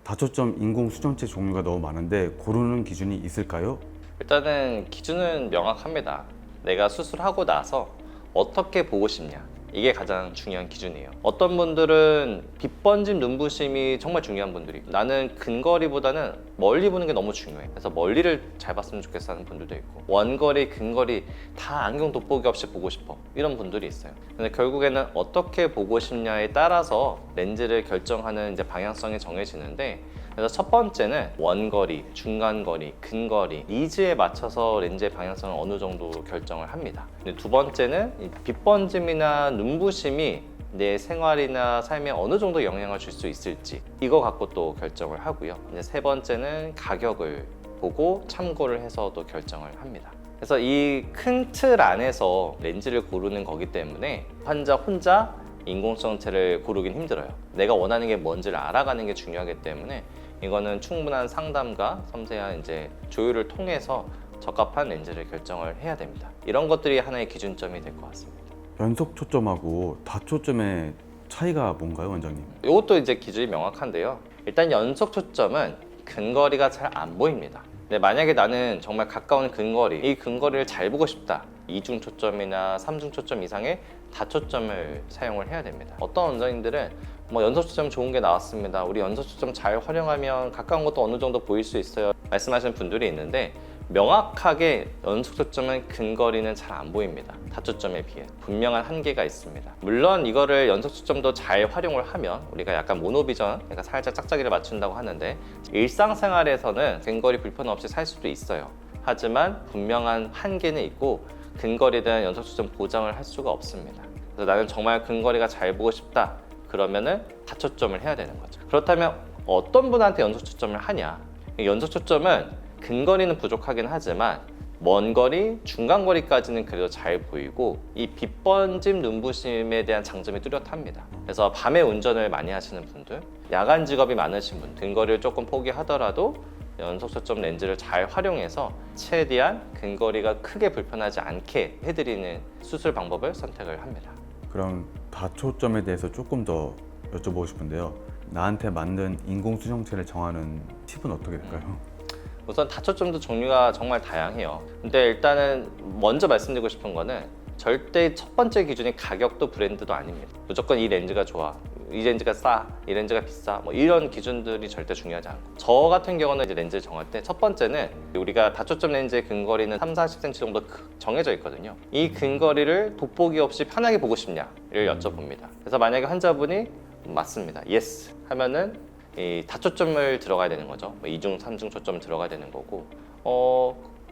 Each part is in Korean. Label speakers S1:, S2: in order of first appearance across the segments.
S1: 다초점 인공 수정체 종류가 너무 많은데 고르는 기준이 있을까요?
S2: 일단은 기준은 명확합니다. 내가 수술하고 나서 어떻게 보고 싶냐, 이게 가장 중요한 기준이에요. 어떤 분들은 빗번짐 눈부심이 정말 중요한 분들이 있고, 나는 근거리보다는 멀리 보는 게 너무 중요해. 그래서 멀리를 잘 봤으면 좋겠어 하는 분들도 있고, 원거리, 근거리 다 안경 돋보기 없이 보고 싶어, 이런 분들이 있어요. 근데 결국에는 어떻게 보고 싶냐에 따라서 렌즈를 결정하는 이제 방향성이 정해지는데, 그래서 첫 번째는 원거리, 중간거리, 근거리, 니즈에 맞춰서 렌즈의 방향성을 어느 정도 결정을 합니다. 근데 두 번째는 이 빗번짐이나 눈부심이 내 생활이나 삶에 어느 정도 영향을 줄 수 있을지, 이거 갖고 또 결정을 하고요. 이제 세 번째는 가격을 보고 참고를 해서 또 결정을 합니다. 그래서 이 큰 틀 안에서 렌즈를 고르는 거기 때문에 환자 혼자 인공수정체를 고르긴 힘들어요. 내가 원하는 게 뭔지를 알아가는 게 중요하기 때문에 이거는 충분한 상담과 섬세한 이제 조율을 통해서 적합한 렌즈를 결정을 해야 됩니다. 이런 것들이 하나의 기준점이 될 것 같습니다.
S1: 연속 초점하고 다초점의 차이가 뭔가요, 원장님?
S2: 이것도 이제 기준이 명확한데요. 일단 연속 초점은 근거리가 잘 안 보입니다. 근데 만약에 나는 정말 가까운 근거리, 이 근거리를 잘 보고 싶다, 2중 초점이나 3중 초점 이상의 다초점을 사용을 해야 됩니다. 어떤 원장님들은 뭐 연속 초점 좋은 게 나왔습니다, 우리 연속 초점 잘 활용하면 가까운 것도 어느 정도 보일 수 있어요, 말씀하시는 분들이 있는데, 명확하게 연속 초점은 근거리는 잘 안 보입니다. 다초점에 비해 분명한 한계가 있습니다. 물론 이거를 연속 초점도 잘 활용을 하면 우리가 약간 모노비전, 약간 살짝 짝짝이를 맞춘다고 하는데, 일상생활에서는 근거리 불편 없이 살 수도 있어요. 하지만 분명한 한계는 있고 근거리에 대한 연속 초점 보장을 할 수가 없습니다. 그래서 나는 정말 근거리가 잘 보고 싶다, 그러면은 다초점을 해야 되는 거죠. 그렇다면 어떤 분한테 연속 초점을 하냐? 연속 초점은 근거리는 부족하긴 하지만 먼 거리, 중간 거리까지는 그래도 잘 보이고, 이 빗번짐 눈부심에 대한 장점이 뚜렷합니다. 그래서 밤에 운전을 많이 하시는 분들, 야간 직업이 많으신 분, 근거리를 조금 포기하더라도 연속 초점 렌즈를 잘 활용해서 최대한 근거리가 크게 불편하지 않게 해드리는 수술 방법을 선택을 합니다.
S1: 그럼 다초점에 대해서 조금 더 여쭤보고 싶은데요. 나한테 맞는 인공 수정체를 정하는 팁은 어떻게 될까요?
S2: 우선 다초점도 종류가 정말 다양해요. 근데 일단은 먼저 말씀드리고 싶은 거는 절대 첫 번째 기준이 가격도 브랜드도 아닙니다. 무조건 이 렌즈가 좋아, 이 렌즈가 싸, 이 렌즈가 비싸, 뭐 이런 기준들이 절대 중요하지 않고, 저 같은 경우는 이제 렌즈를 정할 때 첫 번째는 우리가 다초점 렌즈의 근거리는 3-40cm 정도 정해져 있거든요. 이 근거리를 돋보기 없이 편하게 보고 싶냐를 여쭤봅니다. 그래서 만약에 환자분이 맞습니다, 예스 하면은 이 다초점을 들어가야 되는 거죠. 2중, 3중 초점 들어가야 되는 거고,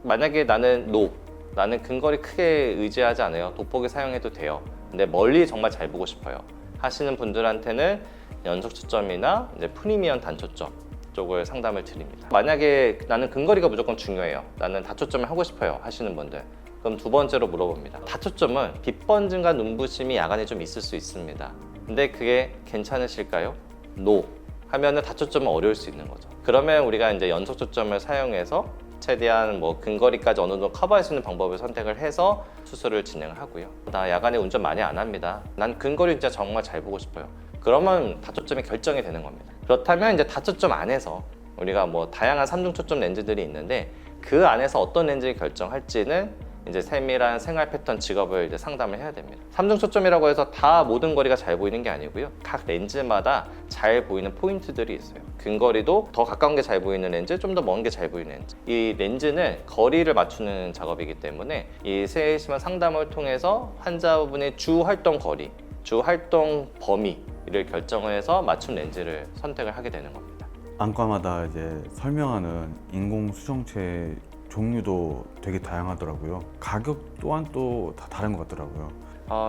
S2: 만약에 나는 노, 나는 근거리 크게 의지하지 않아요, 돋보기 사용해도 돼요, 근데 멀리 정말 잘 보고 싶어요 하시는 분들한테는 연속 초점이나 이제 프리미엄 단초점 쪽을 상담을 드립니다. 만약에 나는 근거리가 무조건 중요해요, 나는 다초점을 하고 싶어요 하시는 분들, 그럼 두 번째로 물어봅니다. 다초점은 빗번짐과 눈부심이 야간에 좀 있을 수 있습니다. 근데 그게 괜찮으실까요? NO 하면은 다초점은 어려울 수 있는 거죠. 그러면 우리가 이제 연속 초점을 사용해서 최대한 뭐 근거리까지 어느 정도 커버할 수 있는 방법을 선택을 해서 수술을 진행을 하고요. 나 야간에 운전 많이 안 합니다, 난 근거리 진짜 정말 잘 보고 싶어요, 그러면 다초점이 결정이 되는 겁니다. 그렇다면 이제 다초점 안에서 우리가 뭐 다양한 3중 초점 렌즈들이 있는데, 그 안에서 어떤 렌즈를 결정할지는 이제 세밀한 생활 패턴, 직업을 이제 상담을 해야 됩니다. 3중 초점이라고 해서 다 모든 거리가 잘 보이는 게 아니고요. 각 렌즈마다 잘 보이는 포인트들이 있어요. 근거리도 더 가까운 게 잘 보이는 렌즈, 좀 더 먼 게 잘 보이는 렌즈. 이 렌즈는 거리를 맞추는 작업이기 때문에 이 세심한 상담을 통해서 환자분의 주 활동 거리, 주 활동 범위를 결정해서 맞춤 렌즈를 선택을 하게 되는 겁니다.
S1: 안과마다 이제 설명하는 인공 수정체 종류도 되게 다양하더라고요. 가격 또한 또 다 다른 것 같더라고요.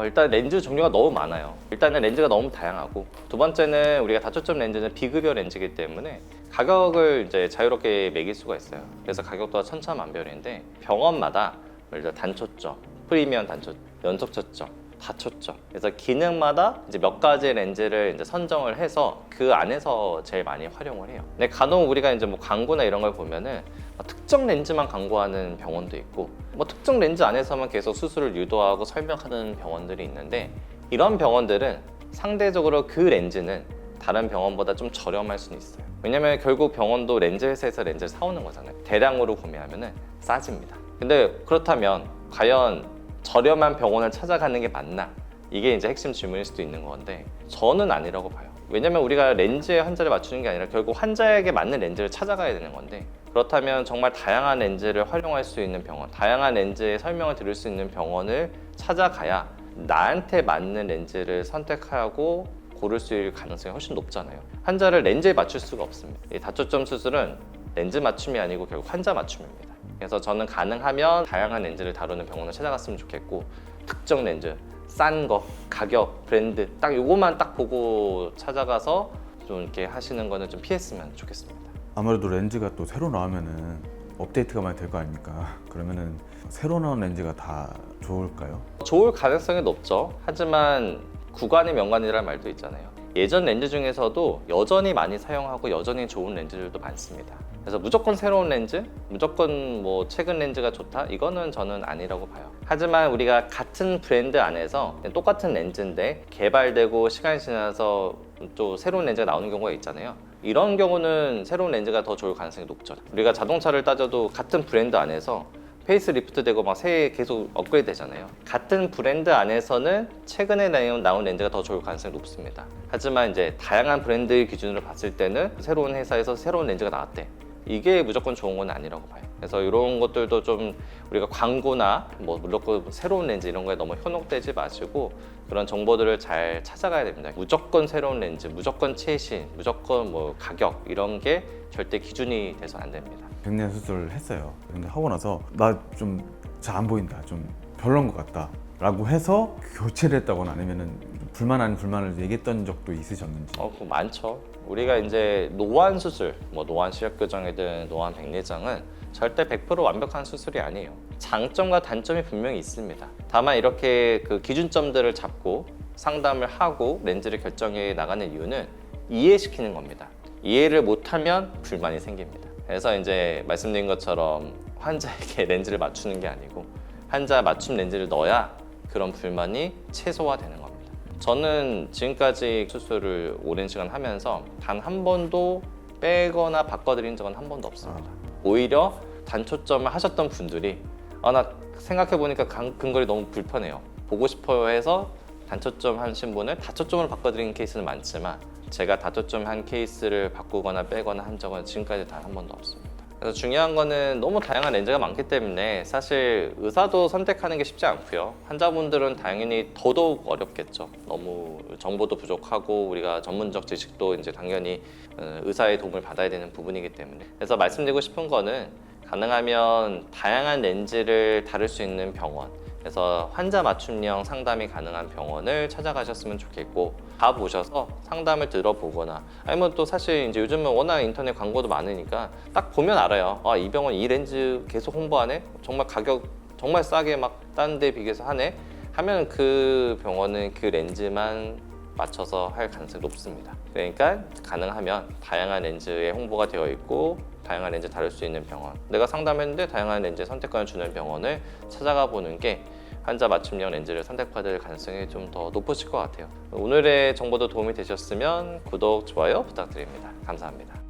S2: 일단 렌즈 종류가 너무 많아요. 일단은 렌즈가 너무 다양하고, 두 번째는 우리가 다초점 렌즈는 비급여 렌즈이기 때문에 가격을 이제 자유롭게 매길 수가 있어요. 그래서 가격도 천차만별인데, 병원마다 예를 들어 단초점, 프리미엄 단초점, 연속 초점, 다초점, 그래서 기능마다 이제 몇 가지 렌즈를 이제 선정을 해서 그 안에서 제일 많이 활용을 해요. 근데 간혹 우리가 이제 뭐 광고나 이런 걸 보면은 특정 렌즈만 광고하는 병원도 있고, 뭐 특정 렌즈 안에서만 계속 수술을 유도하고 설명하는 병원들이 있는데, 이런 병원들은 상대적으로 그 렌즈는 다른 병원보다 좀 저렴할 수는 있어요. 왜냐면 결국 병원도 렌즈 회사에서 렌즈를 사오는 거잖아요. 대량으로 구매하면 싸집니다. 근데 그렇다면 과연 저렴한 병원을 찾아가는 게 맞나? 이게 이제 핵심 질문일 수도 있는 건데 저는 아니라고 봐요. 왜냐면 우리가 렌즈에 환자를 맞추는 게 아니라 결국 환자에게 맞는 렌즈를 찾아가야 되는 건데, 그렇다면 정말 다양한 렌즈를 활용할 수 있는 병원, 다양한 렌즈의 설명을 들을 수 있는 병원을 찾아가야 나한테 맞는 렌즈를 선택하고 고를 수 있을 가능성이 훨씬 높잖아요. 환자를 렌즈에 맞출 수가 없습니다. 이 다초점 수술은 렌즈 맞춤이 아니고 결국 환자 맞춤입니다. 그래서 저는 가능하면 다양한 렌즈를 다루는 병원을 찾아갔으면 좋겠고, 특정 렌즈, 싼 거, 가격, 브랜드 딱 요거만 딱 보고 찾아가서 좀 이렇게 하시는 거는 좀 피했으면 좋겠습니다.
S1: 아무래도 렌즈가 또 새로 나오면은 업데이트가 많이 될 거 아닙니까? 그러면은 새로 나온 렌즈가 다 좋을까요?
S2: 좋을 가능성이 높죠. 하지만 구간이 명관이라는 말도 있잖아요. 예전 렌즈 중에서도 여전히 많이 사용하고 여전히 좋은 렌즈들도 많습니다. 그래서 무조건 새로운 렌즈, 무조건 뭐 최근 렌즈가 좋다? 이거는 저는 아니라고 봐요. 하지만 우리가 같은 브랜드 안에서 똑같은 렌즈인데 개발되고 시간이 지나서 또 새로운 렌즈가 나오는 경우가 있잖아요. 이런 경우는 새로운 렌즈가 더 좋을 가능성이 높죠. 우리가 자동차를 따져도 같은 브랜드 안에서 페이스 리프트 되고 막 새해 계속 업그레이드 되잖아요. 같은 브랜드 안에서는 최근에 나온 렌즈가 더 좋을 가능성이 높습니다. 하지만 이제 다양한 브랜드의 기준으로 봤을 때는 새로운 회사에서 새로운 렌즈가 나왔대. 이게 무조건 좋은 건 아니라고 봐요. 그래서 이런 것들도 좀 우리가 광고나 뭐 무조건 새로운 렌즈 이런 거에 너무 현혹되지 마시고 그런 정보들을 잘 찾아가야 됩니다. 무조건 새로운 렌즈, 무조건 최신, 무조건 뭐 가격 이런 게 절대 기준이 돼서 안 됩니다.
S1: 백내 수술을 했어요. 근데 하고 나서 나 좀 잘 안 보인다, 좀 별론 것 같다 라고 해서 교체를 했다거나 아니면은 불만 아닌 불만을 얘기했던 적도 있으셨는지.
S2: 그거 많죠. 우리가 이제 노안 수술, 뭐 노안 시력 교정이든 노안 백내장은 절대 100% 완벽한 수술이 아니에요. 장점과 단점이 분명히 있습니다. 다만 이렇게 그 기준점들을 잡고 상담을 하고 렌즈를 결정해 나가는 이유는 이해시키는 겁니다. 이해를 못하면 불만이 생깁니다. 그래서 이제 말씀드린 것처럼 환자에게 렌즈를 맞추는 게 아니고 환자 맞춤 렌즈를 넣어야 그런 불만이 최소화되는 겁니다. 저는 지금까지 수술을 오랜 시간 하면서 단 한 번도 빼거나 바꿔드린 적은 한 번도 없습니다. 오히려 단초점을 하셨던 분들이 나 생각해보니까 근거리 너무 불편해요. 보고 싶어요 해서 단초점 하신 분을 다초점으로 바꿔드린 케이스는 많지만 제가 다초점 한 케이스를 바꾸거나 빼거나 한 적은 지금까지 단 한 번도 없습니다. 그래서 중요한 거는 너무 다양한 렌즈가 많기 때문에 사실 의사도 선택하는 게 쉽지 않고요. 환자분들은 당연히 더더욱 어렵겠죠. 너무 정보도 부족하고 우리가 전문적 지식도 이제 당연히 의사의 도움을 받아야 되는 부분이기 때문에. 그래서 말씀드리고 싶은 거는 가능하면 다양한 렌즈를 다룰 수 있는 병원, 그래서 환자 맞춤형 상담이 가능한 병원을 찾아가셨으면 좋겠고, 가보셔서 상담을 들어보거나 아니면 또 사실 이제 요즘은 워낙 인터넷 광고도 많으니까 딱 보면 알아요. 이 병원 이 렌즈 계속 홍보하네? 정말 가격 정말 싸게 막 다른 데 비교해서 하네? 하면 그 병원은 그 렌즈만 맞춰서 할 가능성이 높습니다. 그러니까 가능하면 다양한 렌즈에 홍보가 되어 있고 다양한 렌즈 다룰 수 있는 병원, 내가 상담했는데 다양한 렌즈 선택권을 주는 병원을 찾아가 보는 게 환자 맞춤형 렌즈를 선택받을 가능성이 좀 더 높으실 것 같아요. 오늘의 정보도 도움이 되셨으면 구독, 좋아요 부탁드립니다. 감사합니다.